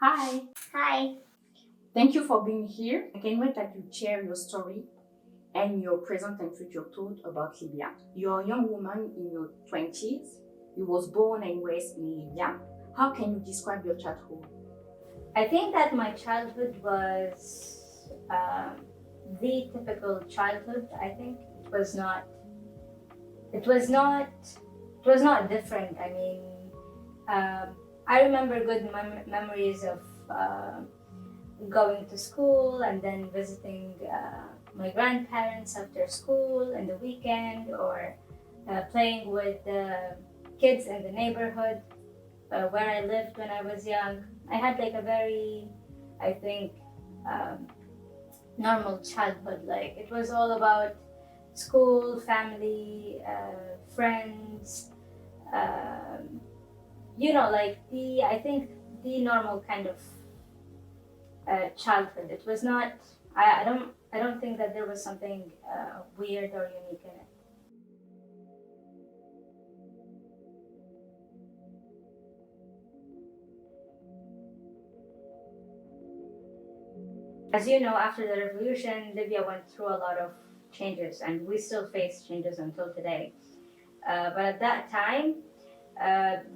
Hi, Hi. thank you for being here. I can wait that you share your story and your present and future thought about Libya. You're a young woman in your 20s. You was born and raised in Libya. How can you describe your childhood? I think that my childhood was the typical childhood. I think it was not. It was not. It was not different. I mean, I remember good memories of going to school and then visiting my grandparents after school in the weekend, or playing with the kids in the neighborhood where I lived when I was young. I had like a very, I think, um, normal childhood. Like it was all about school, family, friends. Um, like I think the normal kind of childhood. It was not. I don't think that there was something weird or unique in it. As you know, after the revolution, Libya went through a lot of changes, and we still face changes until today. But at that time,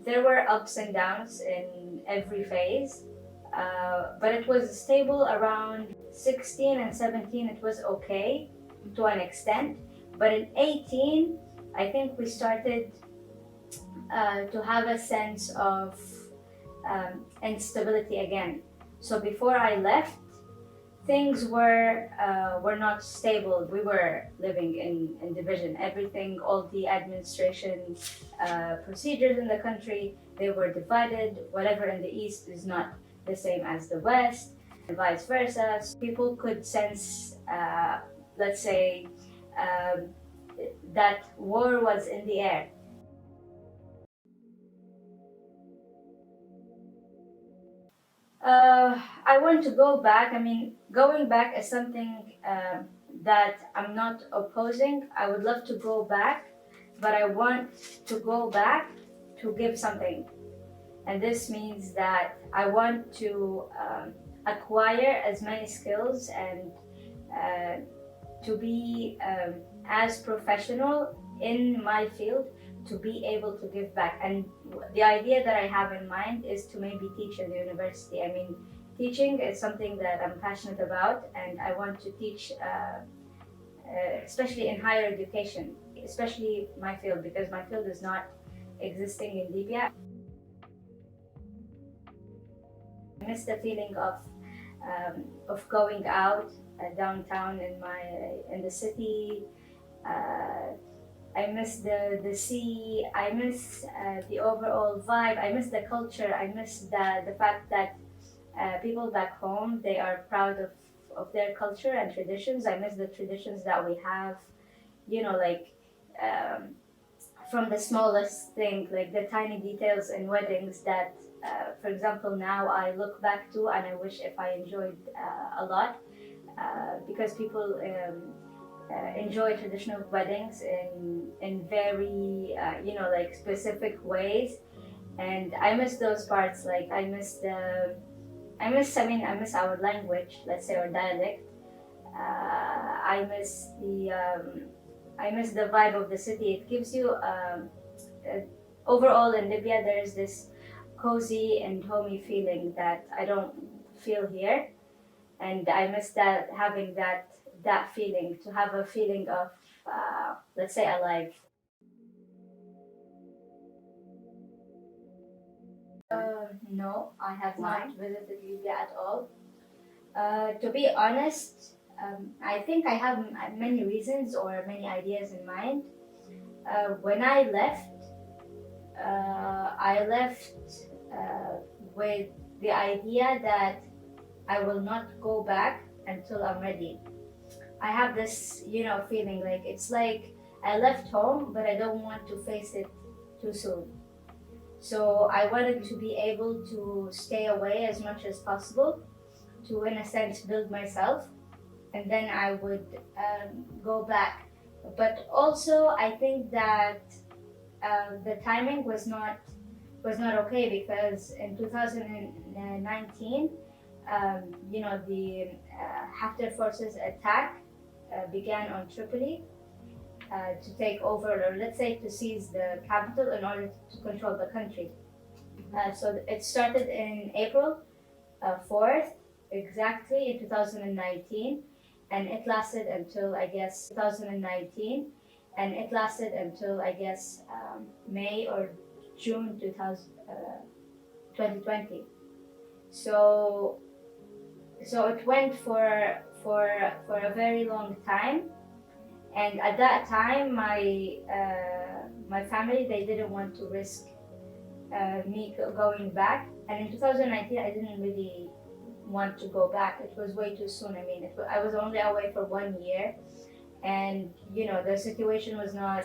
there were ups and downs in every phase. But it was stable around 16 and 17. It was okay to an extent. But in 18, I think we started to have a sense of instability again. So before I left, things were not stable. We were living in division. Everything, all the administration procedures in the country, they were divided. Whatever in the east is not the same as the west, and vice versa. So people could sense, let's say, um, that war was in the air. I want to go back. I mean, going back is something that I'm not opposing. I would love to go back, but I want to go back to give something. And this means that I want to acquire as many skills and uh, to be as professional in my field to be able to give back. And the idea that I have in mind is to maybe teach in the university. I mean, teaching is something that I'm passionate about, and I want to teach, especially in higher education, especially my field, because my field is not existing in Libya. I miss the feeling of going out downtown in the city. Uh, I miss the sea. I miss the overall vibe. I miss the culture. I miss the fact that people back home, they are proud of their culture and traditions. I miss the traditions that we have. Like um, from the smallest thing, like the tiny details in weddings that, for example, now I look back to and I wish if I enjoyed a lot, because people enjoy traditional weddings in very like specific ways, and I miss those parts. Like I miss our language, let's say, or dialect. I miss the vibe of the city. It gives you uh, overall in Libya there's this cozy and homey feeling that I don't feel here, and I miss that, having that feeling, to have a feeling of let's say alive. No, I have Why? not visited Libya at all. To be honest, I think I have many reasons or many ideas in mind. When I left with the idea that I will not go back until I'm ready. I have this, feeling like it's like I left home, but I don't want to face it too soon. So I wanted to be able to stay away as much as possible to, in a sense, build myself, and then I would go back. But also, I think that the timing was not okay because in 2019, the Haftar forces attack began on Tripoli to take over, or let's say to seize the capital in order to control the country. So it started in April 4th, exactly in 2019, and it lasted until, I guess, 2019, and it lasted until, I guess, May or June 2020. So it went for a very long time, and at that time, my family, they didn't want to risk me going back. And in 2019, I didn't really want to go back. It was way too soon. I mean, I was only away for 1 year, and the situation was not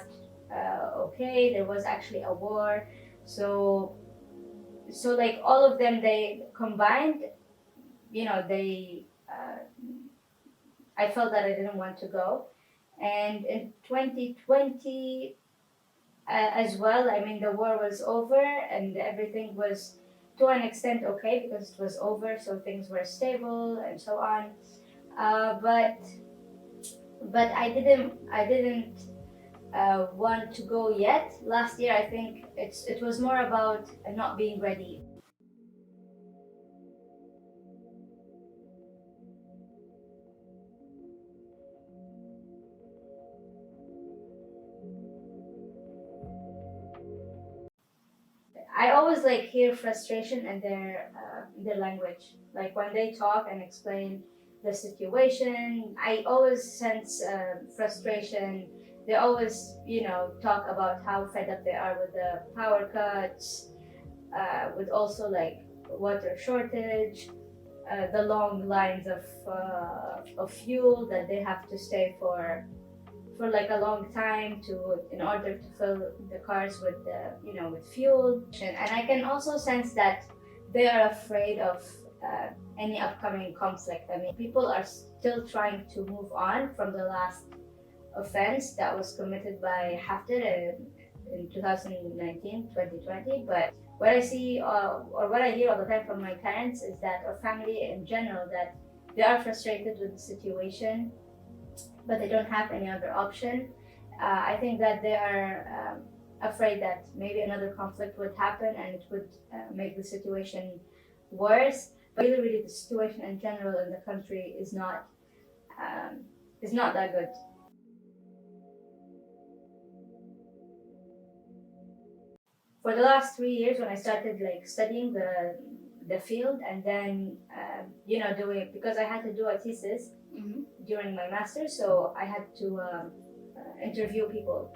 okay. There was actually a war, so like all of them, they combined. They I felt that I didn't want to go, and in 2020 as well. I mean, the war was over and everything was to an extent okay because it was over, so things were stable and so on. But I didn't want to go yet. Last year, I think it was more about not being ready. I always like hear frustration in their language. Like when they talk and explain the situation, I always sense frustration. They always, talk about how fed up they are with the power cuts, with also like water shortage, the long lines of fuel that they have to stay for like a long time in order to fill the cars with with fuel. And I can also sense that they are afraid of any upcoming conflict. I mean, people are still trying to move on from the last offense that was committed by Haftar in 2019, 2020. But what I see or what I hear all the time from my parents is that, or family in general, that they are frustrated with the situation, but they don't have any other option. I think that they are afraid that maybe another conflict would happen and it would make the situation worse. But really, the situation in general in the country is not that good. For the last 3 years, when I started like studying the field, and then doing, because I had to do a thesis during my master's, so I had to interview people.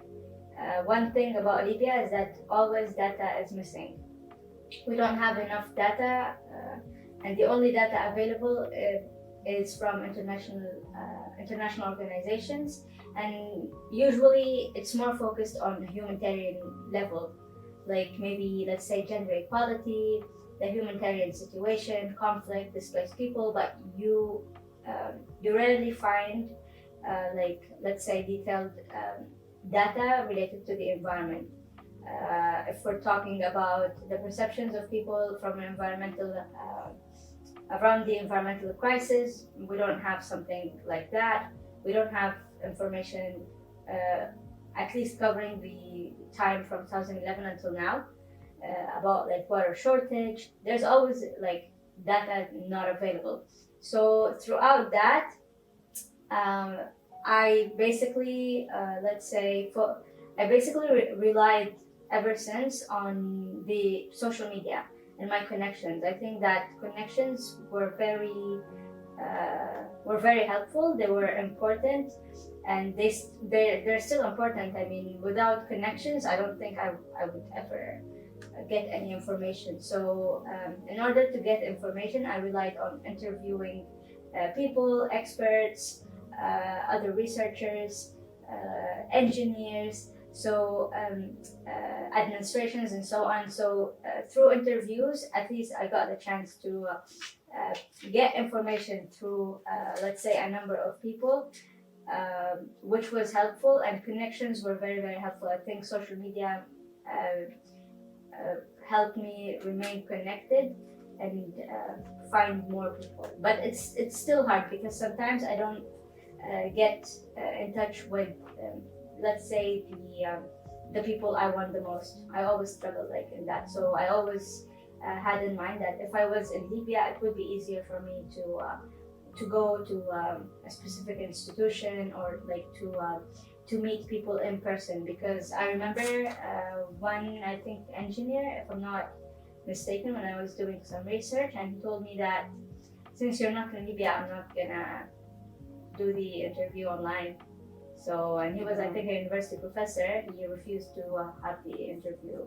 One thing about Libya is that always data is missing. We don't have enough data, and the only data available is from international organizations, and usually it's more focused on the humanitarian level, like maybe let's say gender equality, the humanitarian situation, conflict, displaced people, but you rarely find like let's say detailed data related to the environment. If we're talking about the perceptions of people from an around the environmental crisis, we don't have something like that. We don't have information, at least covering the time from 2011 until now, about like water shortage. There's always like data not available. So throughout that, I basically, relied ever since on the social media and my connections. I think that connections were very helpful. They were important, and they're still important. I mean, without connections, I don't think I would ever get any information. So in order to get information, I relied on interviewing people, experts, other researchers, engineers, so administrations and so on. So through interviews, at least I got the chance to get information through, let's say, a number of people, which was helpful, and connections were very, very helpful. I think social media helped me remain connected and find more people. But it's still hard because sometimes I don't get in touch with, let's say, the people I want the most. I always struggle like in that. So I always had in mind that if I was in Libya, it would be easier for me to go to a specific institution or like to meet people in person, because I remember one, I think, engineer, if I'm not mistaken, when I was doing some research, and he told me that since you're not in Libya, I'm not gonna do the interview online. So, and he was, I think, a university professor. He refused to have the interview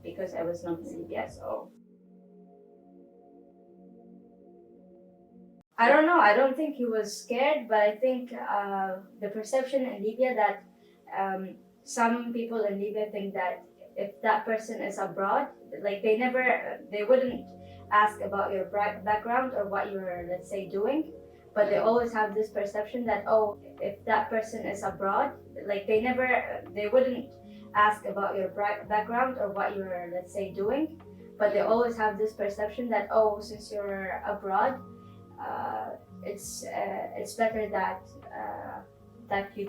because I was not in Libya. So I don't know. I don't think he was scared, but I think the perception in Libya that some people in Libya think that if that person is abroad, like they wouldn't ask about your background or what you're, let's say, doing, but they always have this perception that, oh, if that person is abroad, like they wouldn't ask about your background or what you're, let's say, doing, but they always have this perception that, oh, since you're abroad, it's better that you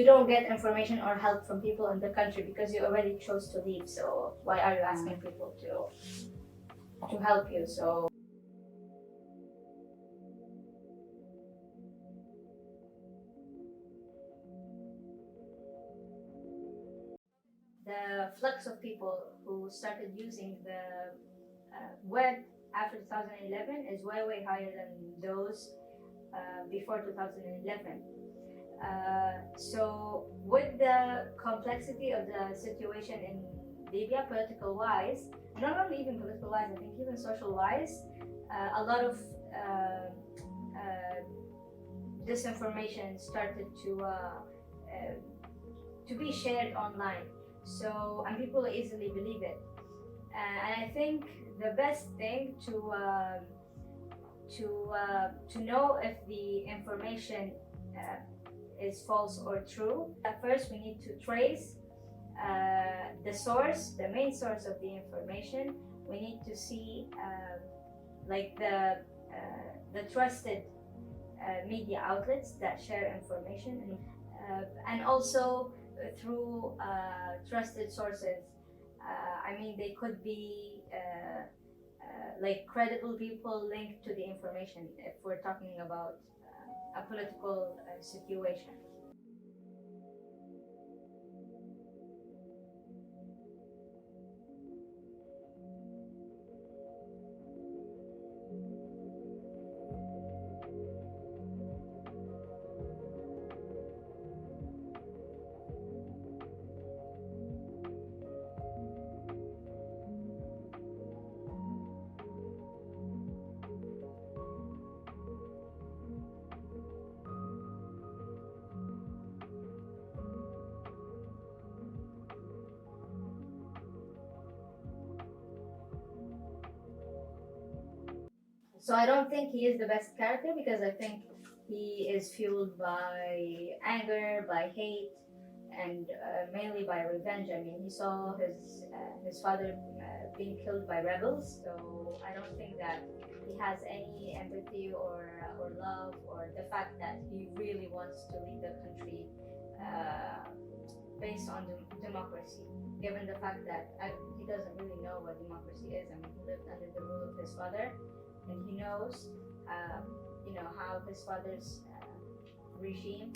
don't get information or help from people in the country because you already chose to leave. So why are you asking people to help you? So the flux of people who started using the web after 2011 is way higher than those before 2011. So with the complexity of the situation in Libya, political wise, not only even political wise, I think even social wise, a lot of disinformation started to be shared online. So, and people easily believe it. And I think the best thing to know if the information is false or true, at first we need to trace the source, the main source of the information. We need to see like the trusted media outlets that share information, and also through trusted sources. I mean, they could be like credible people linked to the information if we're talking about a political situation. So I don't think he is the best character because I think he is fueled by anger, by hate, and mainly by revenge. I mean, he saw his father being killed by rebels, so I don't think that he has any empathy or love or the fact that he really wants to lead the country based on democracy. Given the fact that he doesn't really know what democracy is. I mean, he lived under the rule of his father, and he knows, how his father's regime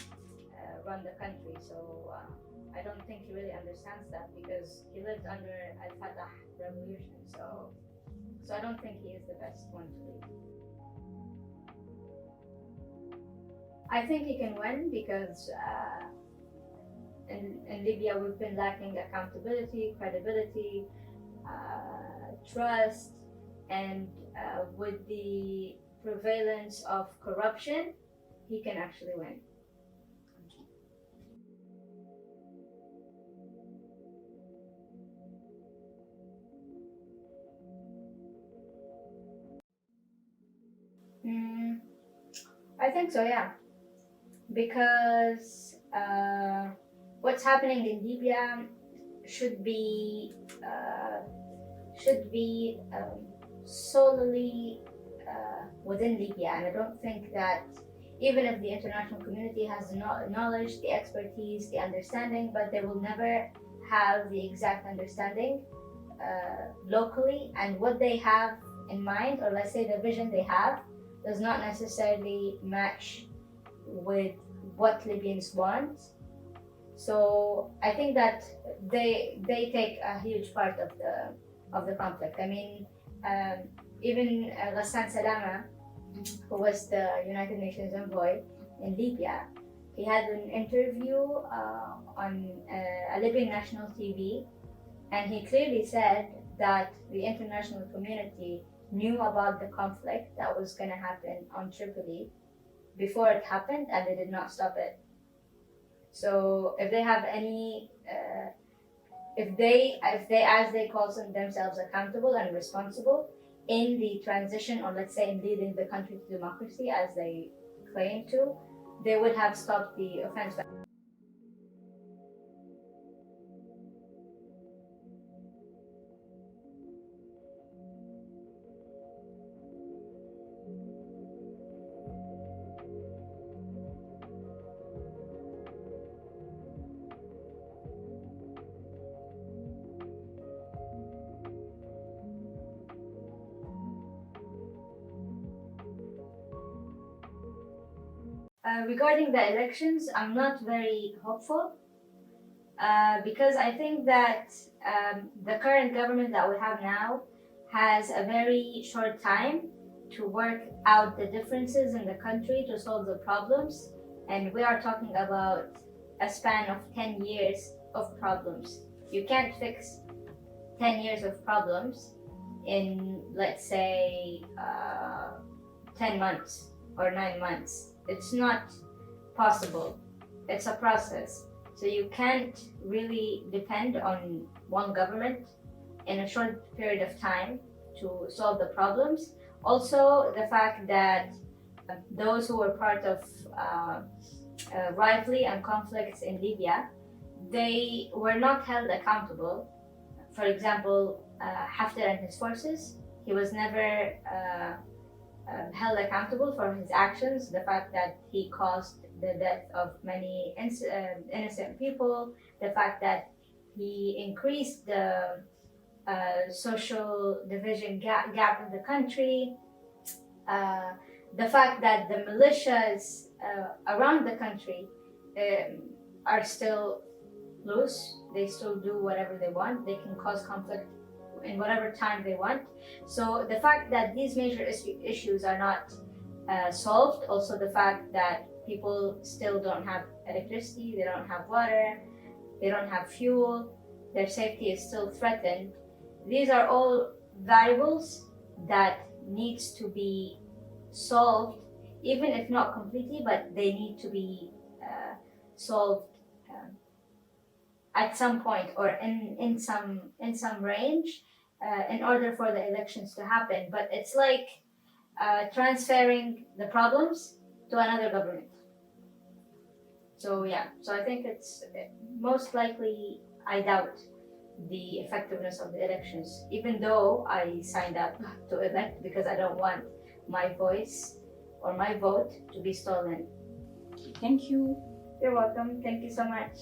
run the country. So I don't think he really understands that because he lived under Al Fatah revolution. So I don't think he is the best one to lead. I think he can win because in Libya we've been lacking accountability, credibility, trust, and with the prevalence of corruption, he can actually win. I think so, yeah. Because what's happening in Libya should be solely within Libya, and I don't think that even if the international community has the knowledge, the expertise, the understanding, but they will never have the exact understanding locally, and what they have in mind, or let's say the vision they have, does not necessarily match with what Libyans want. So I think that they take a huge part of the conflict. I mean, even Ghassan Salama, who was the United Nations envoy in Libya, he had an interview on a Libyan national TV, and he clearly said that the international community knew about the conflict that was going to happen on Tripoli before it happened, and they did not stop it. So if they have any, if they, as they call themselves, accountable and responsible in the transition, or let's say in leading the country to democracy, as they claim to, they would have stopped the offense. Regarding the elections, I'm not very hopeful because I think that the current government that we have now has a very short time to work out the differences in the country to solve the problems. And we are talking about a span of 10 years of problems. You can't fix 10 years of problems in, let's say, 10 months or 9 months. It's not possible. It's a process. So you can't really depend on one government in a short period of time to solve the problems. Also, the fact that those who were part of rivalry and conflicts in Libya, they were not held accountable. For example, Haftar and his forces, he was never held accountable for his actions, the fact that he caused the death of many innocent people, the fact that he increased the social division gap in the country, the fact that the militias around the country are still loose, they still do whatever they want, they can cause conflict in whatever time they want. So the fact that these major issues are not solved, also the fact that people still don't have electricity, they don't have water, they don't have fuel, their safety is still threatened. These are all variables that needs to be solved, even if not completely, but they need to be solved at some point, or in some range, in order for the elections to happen. But it's like transferring the problems to another government. So yeah, so I think it's most likely, I doubt the effectiveness of the elections, even though I signed up to elect because I don't want my voice or my vote to be stolen. Thank you. You're welcome. Thank you so much.